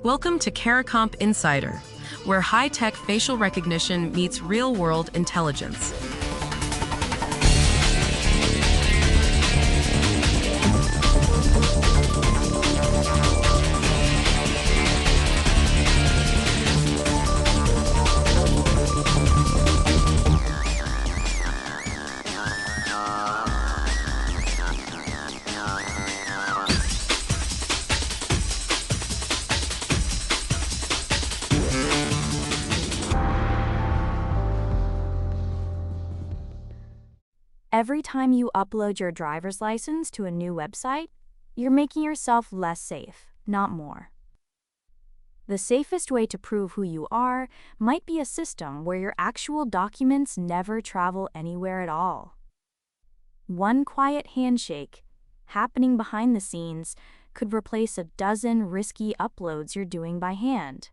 Welcome to CARICOMP Insider, where high-tech facial recognition meets real-world intelligence. Every time you upload your driver's license to a new website, you're making yourself less safe, not more. The safest way to prove who you are might be a system where your actual documents never travel anywhere at all. One quiet handshake, happening behind the scenes, could replace a dozen risky uploads you're doing by hand.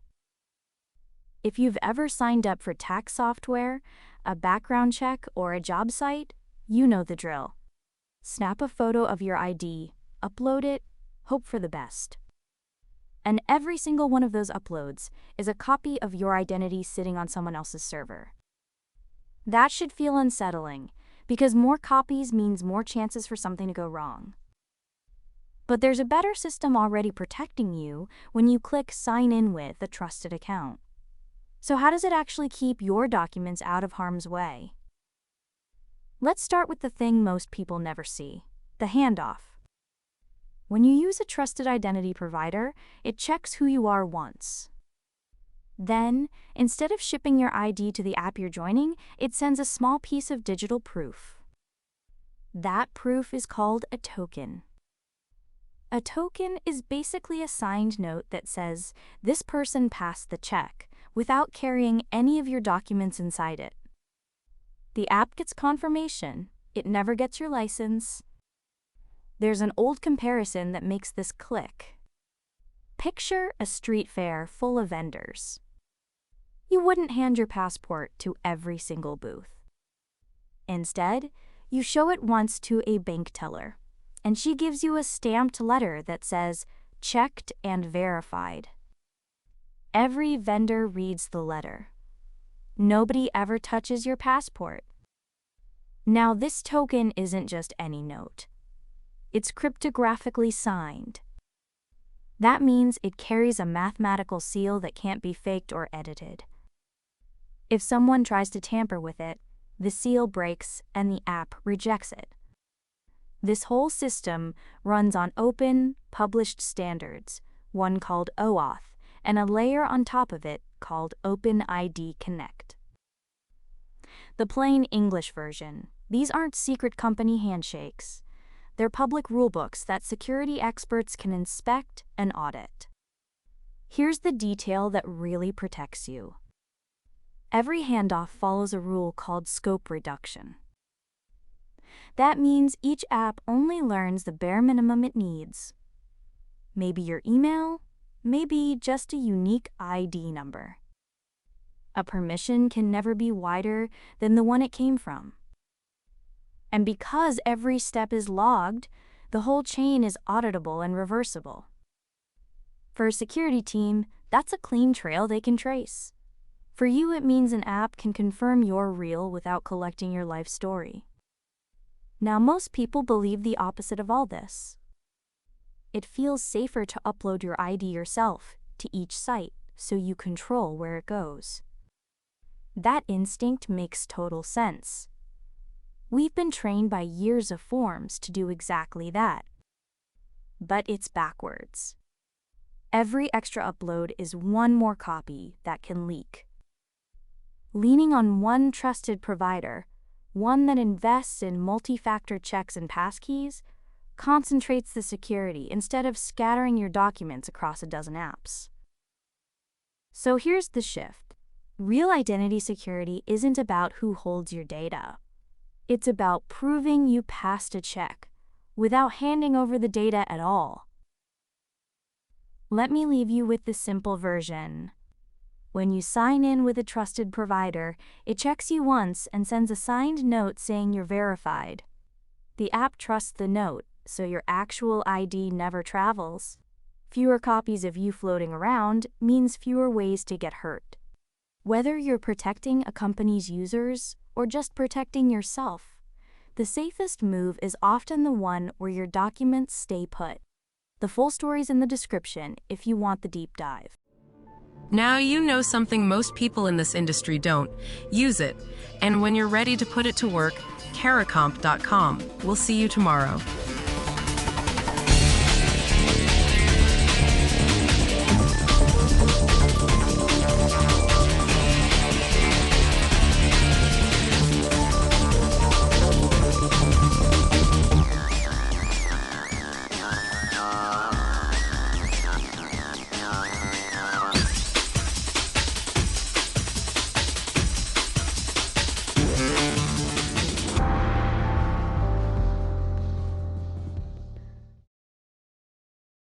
If you've ever signed up for tax software, a background check, or a job site, you know the drill. Snap a photo of your ID, upload it, hope for the best. And every single one of those uploads is a copy of your identity sitting on someone else's server. That should feel unsettling, because more copies means more chances for something to go wrong. But there's a better system already protecting you when you click Sign In with a trusted account. So how does it actually keep your documents out of harm's way? Let's start with the thing most people never see, the handoff. When you use a trusted identity provider, it checks who you are once. Then, instead of shipping your ID to the app you're joining, it sends a small piece of digital proof. That proof is called a token. A token is basically a signed note that says, this person passed the check, without carrying any of your documents inside it. The app gets confirmation, it never gets your license. There's an old comparison that makes this click. Picture a street fair full of vendors. You wouldn't hand your passport to every single booth. Instead, you show it once to a bank teller, and she gives you a stamped letter that says, checked and verified. Every vendor reads the letter. Nobody ever touches your passport. Now, this token isn't just any note. It's cryptographically signed. That means it carries a mathematical seal that can't be faked or edited. If someone tries to tamper with it, the seal breaks and the app rejects it. This whole system runs on open, published standards, one called OAuth, and a layer on top of it called OpenID Connect. The plain English version, these aren't secret company handshakes. They're public rulebooks that security experts can inspect and audit. Here's the detail that really protects you. Every handoff follows a rule called scope reduction. That means each app only learns the bare minimum it needs. Maybe your email, maybe just a unique ID number. A permission can never be wider than the one it came from. And because every step is logged, the whole chain is auditable and reversible. For a security team, that's a clean trail they can trace. For you, it means an app can confirm you're real without collecting your life story. Now, most people believe the opposite of all this. It feels safer to upload your ID yourself to each site so you control where it goes. That instinct makes total sense. We've been trained by years of forms to do exactly that. But it's backwards. Every extra upload is one more copy that can leak. Leaning on one trusted provider, one that invests in multi-factor checks and passkeys, concentrates the security instead of scattering your documents across a dozen apps. So here's the shift. Real identity security isn't about who holds your data. It's about proving you passed a check without handing over the data at all. Let me leave you with the simple version. When you sign in with a trusted provider, it checks you once and sends a signed note saying you're verified. The app trusts the note, so your actual ID never travels. Fewer copies of you floating around means fewer ways to get hurt. Whether you're protecting a company's users or just protecting yourself, the safest move is often the one where your documents stay put. The full story's in the description if you want the deep dive. Now you know something most people in this industry don't. Use it. And when you're ready to put it to work, caracomp.com. We'll see you tomorrow.